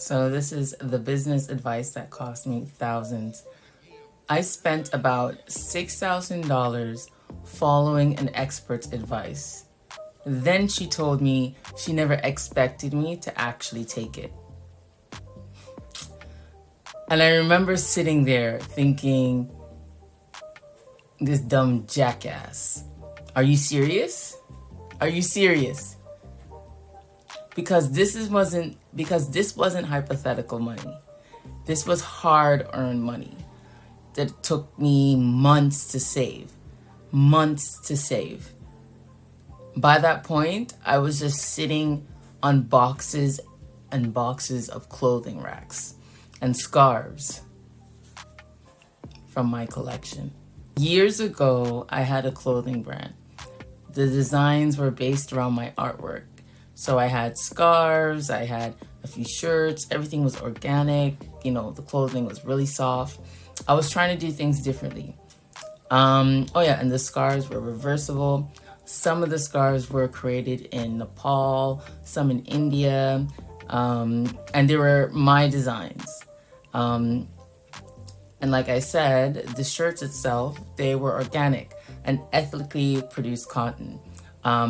So this is the business advice that cost me thousands. I spent about $6,000 following an expert's advice. Then she told me she never expected me to actually take it. And I remember sitting there thinking, this dumb jackass. Are you serious? Are you serious? Because this wasn't hypothetical money. This was hard-earned money that took me months to save. Months to save. By that point, I was just sitting on boxes and boxes of clothing racks and scarves from my collection. Years ago, I had a clothing brand. The designs were based around my artwork. So I had scarves, I had a few shirts, everything was organic, the clothing was really soft. I was trying to do things differently. And the scarves were reversible. Some of the scarves were created in Nepal, some in India, and they were my designs. And like I said, the shirts itself, they were organic and ethically produced cotton. I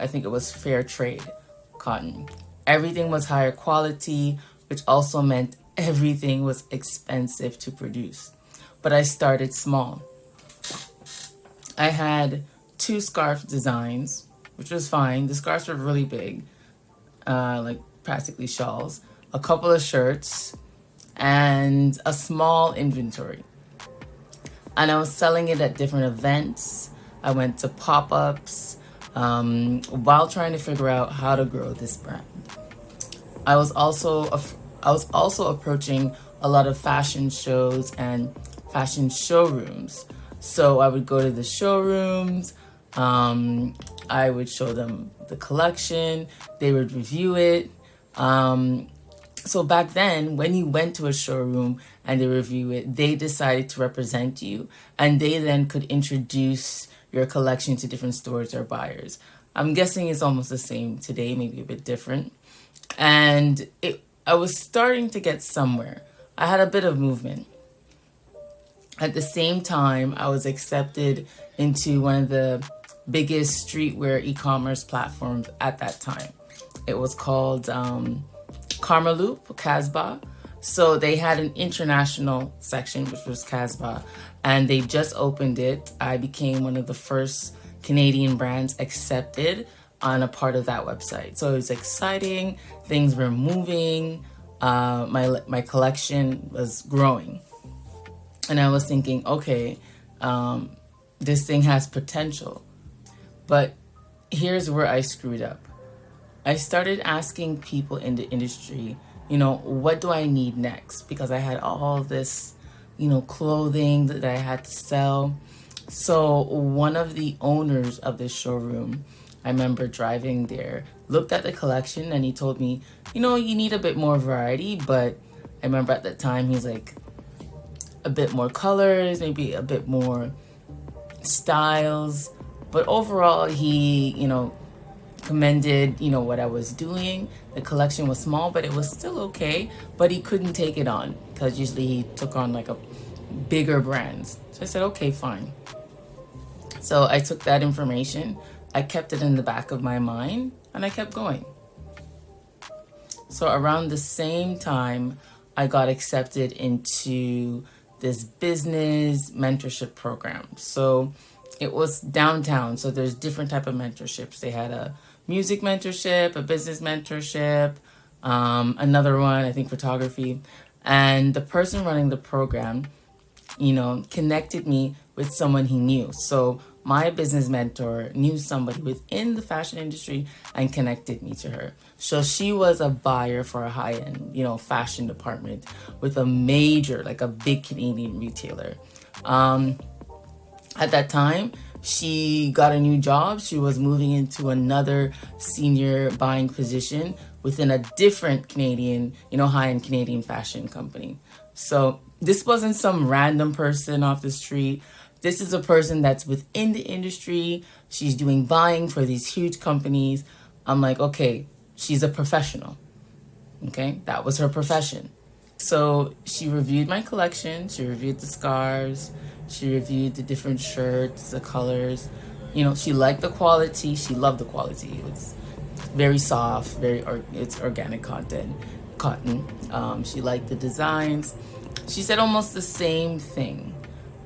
think it was fair trade cotton. Everything was higher quality, which also meant everything was expensive to produce. But I started small. I had 2 scarf designs, which was fine. The scarves were really big, like practically shawls, a couple of shirts, and a small inventory. And I was selling it at different events. I went to pop-ups while trying to figure out how to grow this brand. I was also approaching a lot of fashion shows and fashion showrooms. So I would go to the showrooms. I would show them the collection. They would review it. So back then, when you went to a showroom and they review it, they decided to represent you, and they then could introduce your collection to different stores or buyers. I'm guessing it's almost the same today, maybe a bit different. And I was starting to get somewhere. I had a bit of movement. At the same time, I was accepted into one of the biggest streetwear e-commerce platforms at that time. It was called Karmaloop, Casbah. So they had an international section, which was Casbah, and they just opened it. I became one of the first Canadian brands accepted on a part of that website. So it was exciting. Things were moving. My collection was growing. And I was thinking, okay, this thing has potential. But here's where I screwed up. I started asking people in the industry, what do I need next? Because I had all this, clothing that I had to sell. So one of the owners of this showroom, I remember driving there, looked at the collection and he told me, you need a bit more variety. But I remember at that time, he's like, a bit more colors, maybe a bit more styles. But overall, he, commended, what I was doing. The collection was small, but it was still okay. But he couldn't take it on because usually he took on like a bigger brands. So I said, okay, fine. So I took that information, I kept it in the back of my mind, and I kept going. So around the same time, I got accepted into this business mentorship program. So it was downtown. So there's different type of mentorships. They had a music mentorship, a business mentorship, another one, I think photography. And the person running the program, connected me with someone he knew. So my business mentor knew somebody within the fashion industry and connected me to her. So she was a buyer for a high-end, fashion department with a major, like a big Canadian retailer. At that time, she got a new job. She was moving into another senior buying position within a different Canadian, high-end Canadian fashion company. So this wasn't some random person off the street. This is a person that's within the industry. She's doing buying for these huge companies. I'm like, okay, she's a professional. Okay, that was her profession. So she reviewed my collection, she reviewed the scarves, she reviewed the different shirts, the colors. You know, she liked the quality, she loved the quality. It was very soft, it's organic cotton. She liked the designs. She said almost the same thing.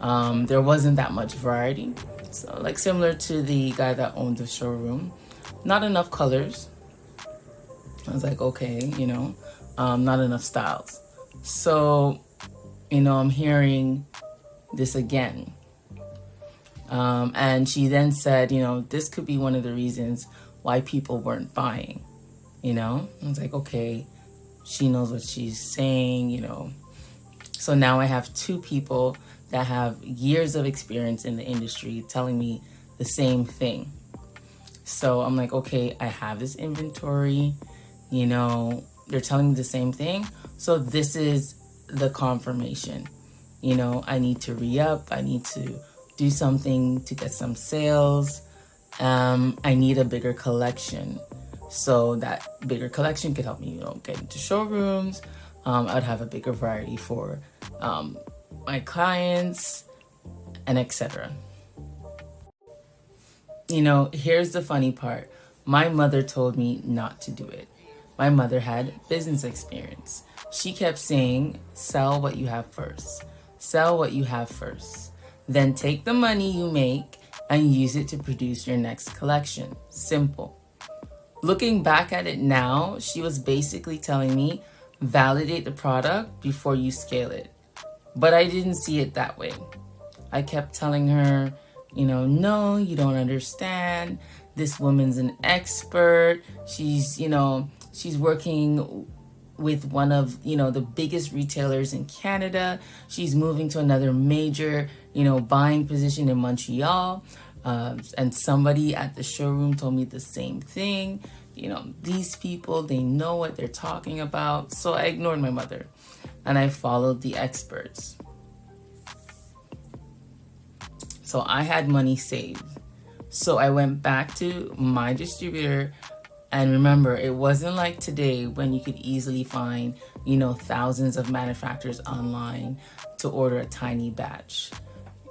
There wasn't that much variety. So like similar to the guy that owned the showroom. Not enough colors. I was like, okay, you know, not enough styles. So, you know, I'm hearing this again. And she then said, you know, this could be one of the reasons why people weren't buying, you know? I was like, okay, she knows what she's saying, you know. So now I have two people that have years of experience in the industry telling me the same thing. So I'm like, okay, I have this inventory, you know, they're telling me the same thing. So this is the confirmation. You know, I need to re-up, I need to do something to get some sales. I need a bigger collection. So that bigger collection could help me, you know, get into showrooms. I'd have a bigger variety for my clients and etc. You know, here's the funny part. My mother told me not to do it. My mother had business experience. She kept saying, sell what you have first. Sell what you have first. Then take the money you make and use it to produce your next collection. Simple. Looking back at it now, she was basically telling me, validate the product before you scale it. But I didn't see it that way. I kept telling her, you know, no, you don't understand. This woman's an expert. She's, you know, she's working with one of, you know, the biggest retailers in Canada. She's moving to another major, you know, buying position in Montreal. And somebody at the showroom told me the same thing. You know, these people, they know what they're talking about. So I ignored my mother and I followed the experts. So I had money saved. So I went back to my distributor. And remember, it wasn't like today when you could easily find, you know, thousands of manufacturers online to order a tiny batch.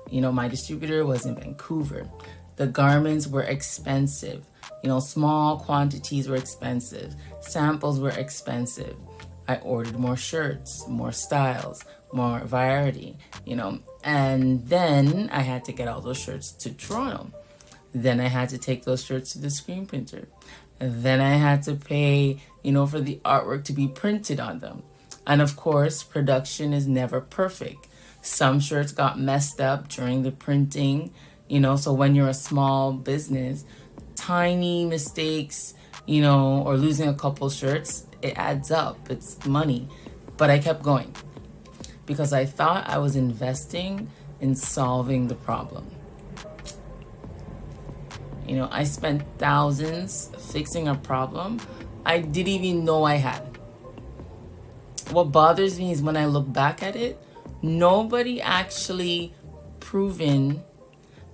You know, my distributor was in Vancouver. The garments were expensive. You know, small quantities were expensive. Samples were expensive. I ordered more shirts, more styles, more variety, you know. And then I had to get all those shirts to Toronto. Then I had to take those shirts to the screen printer. Then I had to pay, you know, for the artwork to be printed on them. And of course, production is never perfect. Some shirts got messed up during the printing, you know, so when you're a small business, tiny mistakes, you know, or losing a couple shirts, it adds up. It's money. But I kept going because I thought I was investing in solving the problem. You know, I spent thousands fixing a problem I didn't even know I had. What bothers me is when I look back at it, nobody actually proven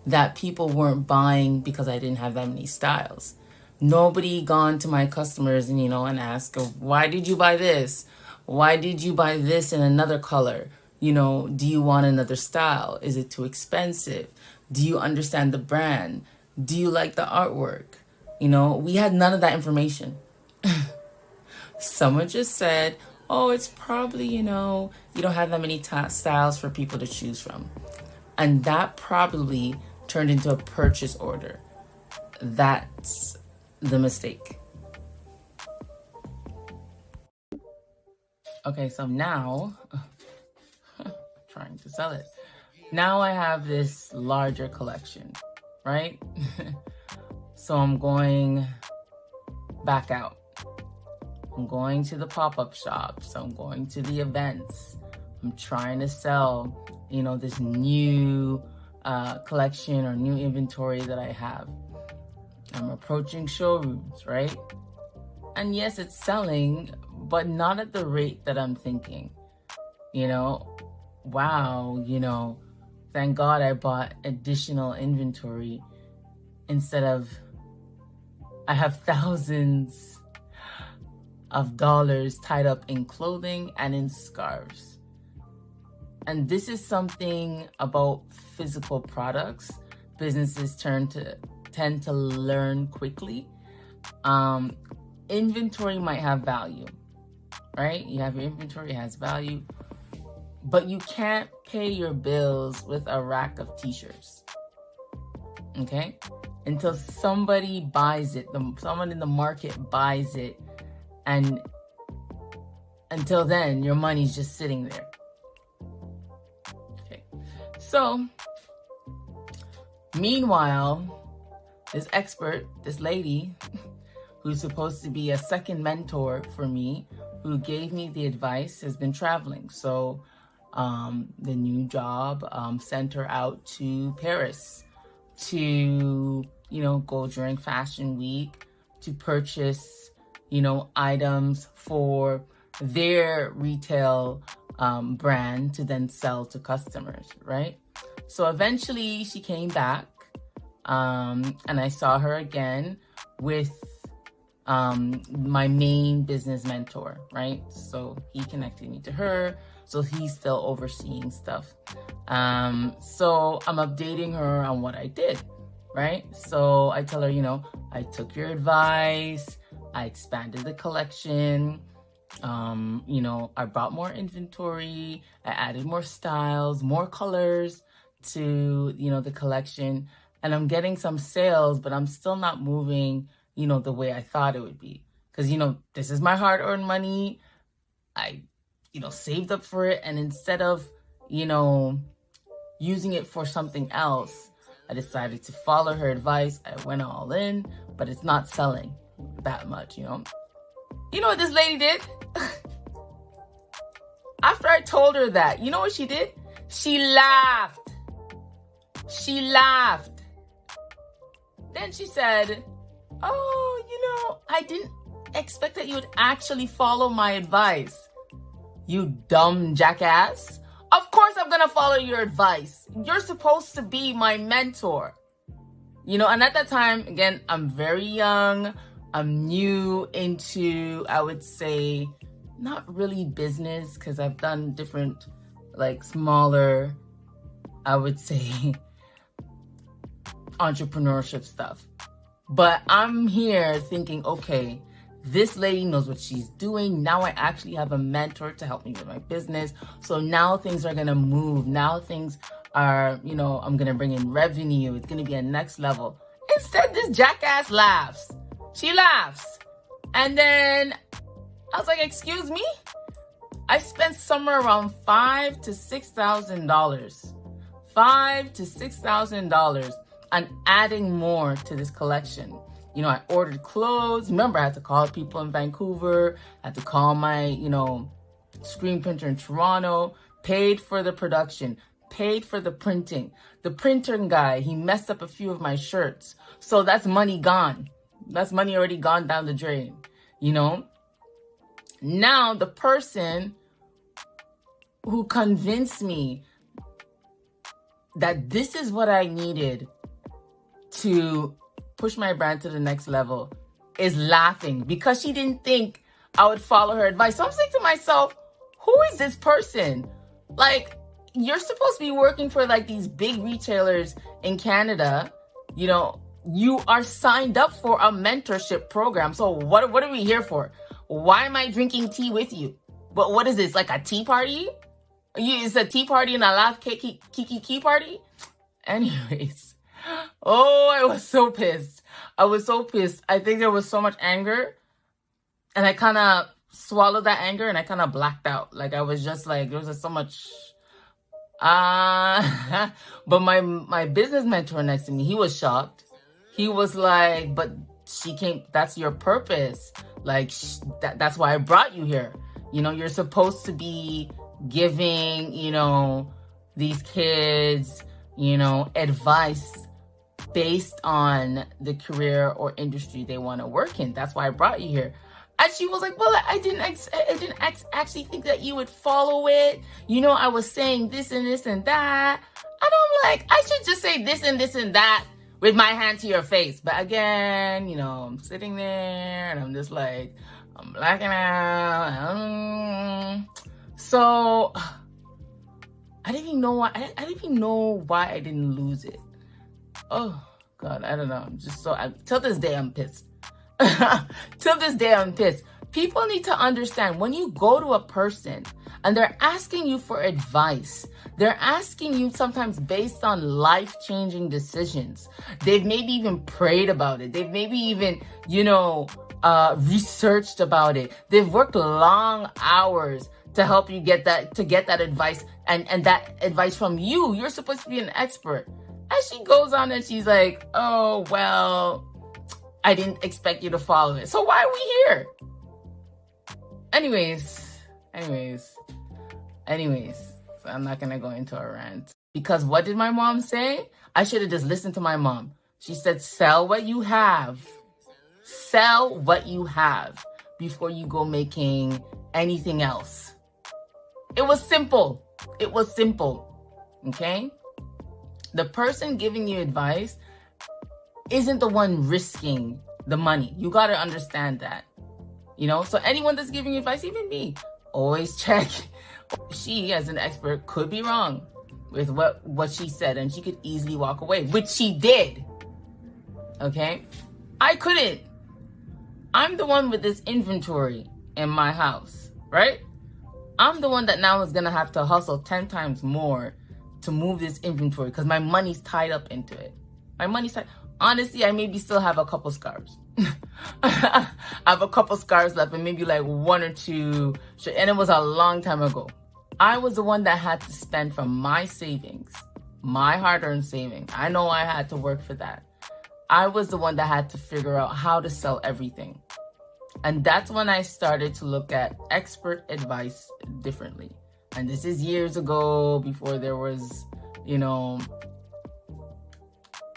that people weren't buying because I didn't have that many styles. Nobody gone to my customers and, you know, and ask, why did you buy this? Why did you buy this in another color? You know, do you want another style? Is it too expensive? Do you understand the brand? Do you like the artwork? You know, we had none of that information. Someone just said, oh, it's probably, you know, you don't have that many styles for people to choose from. And that probably turned into a purchase order. That's the mistake. Okay, so now, trying to sell it. Now I have this larger collection, right? So I'm going back out. I'm going to the pop-up shops. I'm going to the events. I'm trying to sell, you know, this new collection or new inventory that I have. I'm approaching showrooms, right? And yes, it's selling, but not at the rate that I'm thinking. You know, wow, you know, thank God I bought additional inventory instead of, I have thousands of dollars tied up in clothing and in scarves. And this is something about physical products. Businesses tend to learn quickly. Inventory might have value, right? You have your inventory, it has value, but you can't pay your bills with a rack of t-shirts, okay? Until somebody buys it, someone in the market buys it, and until then, your money's just sitting there. Okay, so meanwhile, this expert, this lady, who's supposed to be a second mentor for me, who gave me the advice, has been traveling. So the new job sent her out to Paris to, go during Fashion Week to purchase, items for their retail brand to then sell to customers, right? So eventually she came back and I saw her again with my main business mentor, right? So he connected me to her. So he's still overseeing stuff. So I'm updating her on what I did, right? So I tell her, I took your advice. I expanded the collection. I brought more inventory. I added more styles, more colors to, the collection. And I'm getting some sales, but I'm still not moving the way I thought it would be. Because, this is my hard-earned money. I, saved up for it. And instead of, using it for something else, I decided to follow her advice. I went all in, but it's not selling that much, You know what this lady did? After I told her that, you know what she did? She laughed. She laughed. Then she said, oh, I didn't expect that you would actually follow my advice. You dumb jackass. Of course I'm going to follow your advice. You're supposed to be my mentor. And at that time, again, I'm very young. I'm new into, I would say, not really business, because I've done different, smaller, I would say, entrepreneurship stuff. But I'm here thinking, okay, this lady knows what she's doing. Now I actually have a mentor to help me with my business. So now things are going to move. Now things are, I'm going to bring in revenue. It's going to be a next level. Instead, this jackass laughs. She laughs. And then I was like, excuse me? I spent somewhere around $5,000 to $6,000. $5,000 to $6,000 on adding more to this collection. I ordered clothes. Remember, I had to call people in Vancouver. I had to call my, screen printer in Toronto. Paid for the production. Paid for the printing. The printer guy, he messed up a few of my shirts. So that's money gone. That's money already gone down the drain, Now the person who convinced me that this is what I needed to push my brand to the next level is laughing because she didn't think I would follow her advice. So I'm saying to myself, who is this person? You're supposed to be working for these big retailers in Canada. You are signed up for a mentorship program. So what are we here for? Why am I drinking tea with you? But what is this, a tea party? It's a tea party and a laugh kiki party? Anyways. Oh, I was so pissed. I think there was so much anger. And I kind of swallowed that anger and I kind of blacked out. I was just there was just so much. But my business mentor next to me, he was shocked. He was like, but she came, that's your purpose. That's why I brought you here. You're supposed to be giving, these kids, advice based on the career or industry they want to work in. That's why I brought you here. And she was like, well, I didn't actually think that you would follow it. I was saying this and this and that. And I'm like, I should just say this and this and that with my hand to your face. But again, I'm sitting there and I'm just like, I'm blacking out. So I didn't even know why. I didn't even know why I didn't lose it. Oh God, I don't know. I'm just so. Till this day, I'm pissed. Till this day, I'm pissed. People need to understand when you go to a person and they're asking you for advice, they're asking you sometimes based on life-changing decisions. They've maybe even prayed about it. They've maybe even, researched about it. They've worked long hours to help you get that advice and that advice from you. You're supposed to be an expert. And she goes on and she's like, oh, well, I didn't expect you to follow it. So why are we here? Anyways, so I'm not gonna go into a rant. Because what did my mom say? I should have just listened to my mom. She said, sell what you have. Sell what you have before you go making anything else. It was simple. Okay? The person giving you advice isn't the one risking the money. You got to understand that. So anyone that's giving you advice, even me, always check. She, as an expert, could be wrong with what she said, and she could easily walk away, which she did. Okay? I couldn't. I'm the one with this inventory in my house, right? I'm the one that now is going to have to hustle 10 times more to move this inventory because my money's tied up into it. My money's tied. Honestly, I maybe still have a couple scarves. I have a couple scarves left and maybe like one or two. And it was a long time ago. I was the one that had to spend from my savings, my hard-earned savings. I know I had to work for that. I was the one that had to figure out how to sell everything. And that's when I started to look at expert advice differently. And this is years ago, before there was,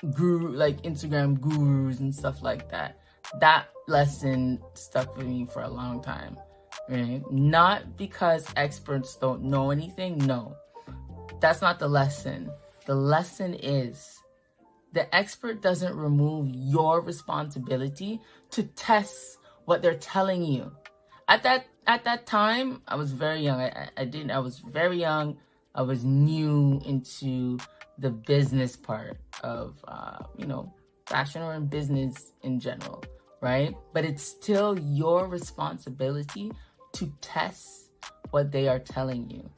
Instagram gurus and stuff like that. That lesson stuck with me for a long time. Right? Not because experts don't know anything. No, that's not the lesson. The lesson is the expert doesn't remove your responsibility to test what they're telling you. At that time, I was very young. I was very young. I was new into the business part of, fashion or in business in general, right? But it's still your responsibility to test what they are telling you,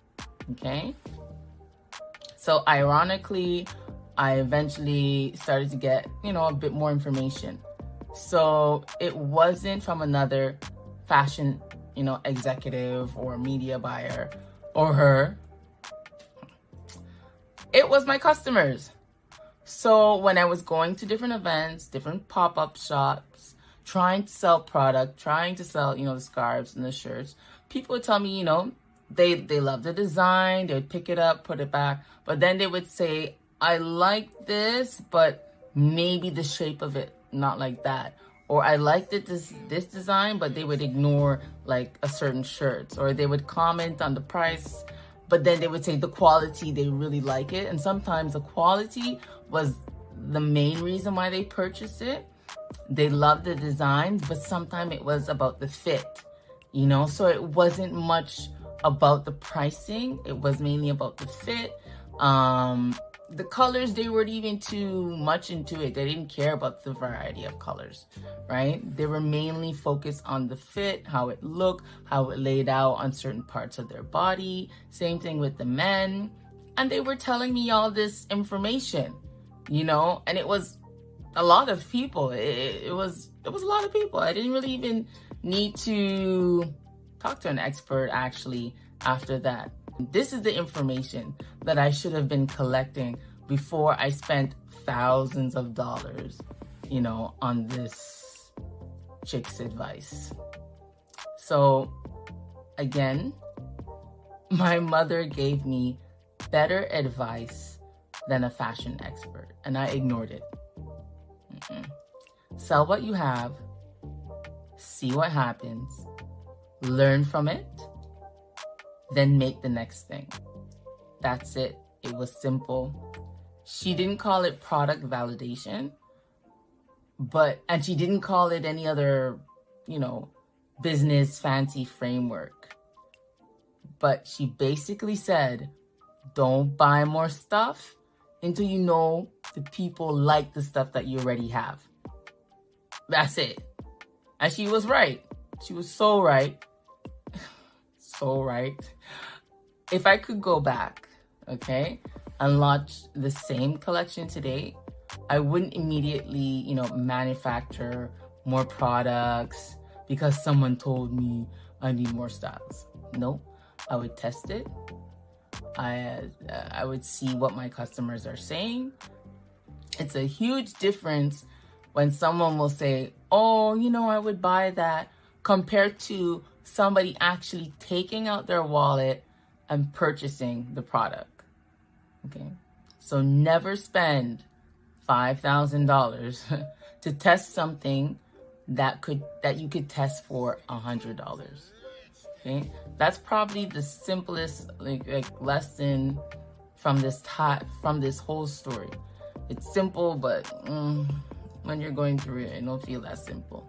okay? So ironically, I eventually started to get, a bit more information. So it wasn't from another fashion, executive or media buyer or her. It was my customers. So when I was going to different events, different pop-up shops, trying to sell product, trying to sell, the scarves and the shirts, people would tell me, they love the design, they would pick it up, put it back, but then they would say, I like this, but maybe the shape of it, not like that. Or I liked it this design, but they would ignore like a certain shirt, or they would comment on the price, but then they would say the quality, they really like it. And sometimes the quality was the main reason why they purchased it. They loved the designs, but sometimes it was about the fit, so it wasn't much about the pricing. It was mainly about the fit. The colors, they weren't even too much into it. They didn't care about the variety of colors, right? They were mainly focused on the fit, how it looked, how it laid out on certain parts of their body. Same thing with the men. And they were telling me all this information, and it was a lot of people. It was a lot of people. I didn't really even need to talk to an expert actually after that. This is the information that I should have been collecting before I spent thousands of dollars, on this chick's advice. So again, my mother gave me better advice than a fashion expert, and I ignored it. Sell what you have, see what happens, learn from it, then make the next thing. That's it. It was simple. She didn't call it product validation, and she didn't call it any other, business fancy framework. But she basically said, don't buy more stuff until you know the people like the stuff that you already have. That's it. And she was right. She was so right. So right. If I could go back, okay, and launch the same collection today, I wouldn't immediately, manufacture more products because someone told me I need more styles. No, I would test it. I would see what my customers are saying. It's a huge difference when someone will say, oh, I would buy that, compared to somebody actually taking out their wallet and purchasing the product. Okay, so never spend $5,000 to test something that you could test for $100. Okay, that's probably the simplest lesson from this whole story. It's simple, but when you're going through it don't feel that simple.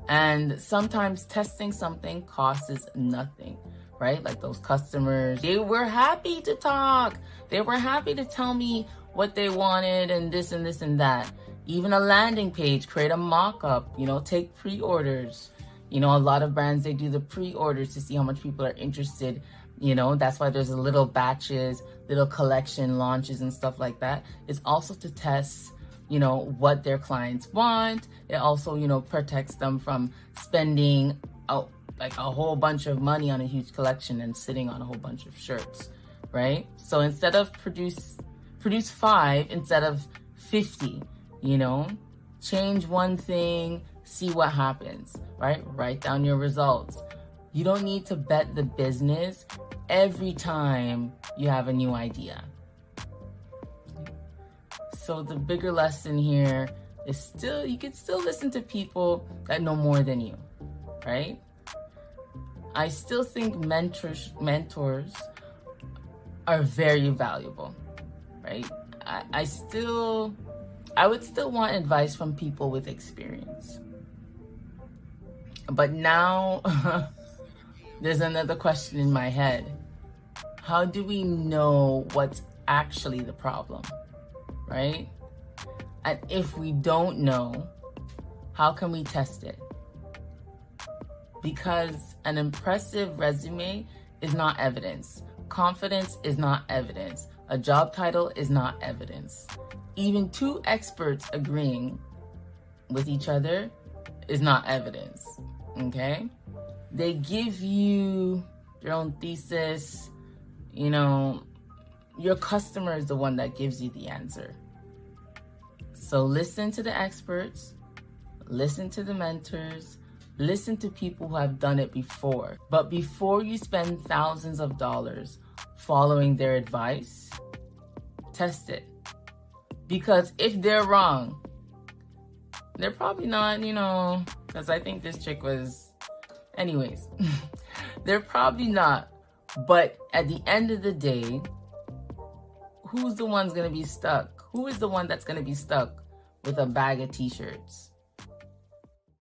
And sometimes testing something costs nothing, right? Like those customers, they were happy to talk. They were happy to tell me what they wanted and this and this and that. Even a landing page, create a mock-up, take pre-orders. A lot of brands, they do the pre-orders to see how much people are interested. That's why there's a little batches, little collection launches and stuff like that. It's also to test, what their clients want. It also, protects them from spending like a whole bunch of money on a huge collection and sitting on a whole bunch of shirts, right? So instead of produce 5 instead of 50, change one thing, see what happens, right? Write down your results. You don't need to bet the business every time you have a new idea. So the bigger lesson here is you can still listen to people that know more than you, right? I still think mentors are very valuable, right? I would still want advice from people with experience. But now there's another question in my head. How do we know what's actually the problem, right? And if we don't know, how can we test it? Because an impressive resume is not evidence. Confidence is not evidence. A job title is not evidence. Even 2 experts agreeing with each other is not evidence, okay? They give you your own thesis, your customer is the one that gives you the answer. So listen to the experts, listen to the mentors, listen to people who have done it before. But before you spend thousands of dollars following their advice, test it. Because if they're wrong, they're probably not, because I think this chick was, anyways, they're probably not. But at the end of the day, who's the one's going to be stuck? Who is the one that's going to be stuck with a bag of t-shirts?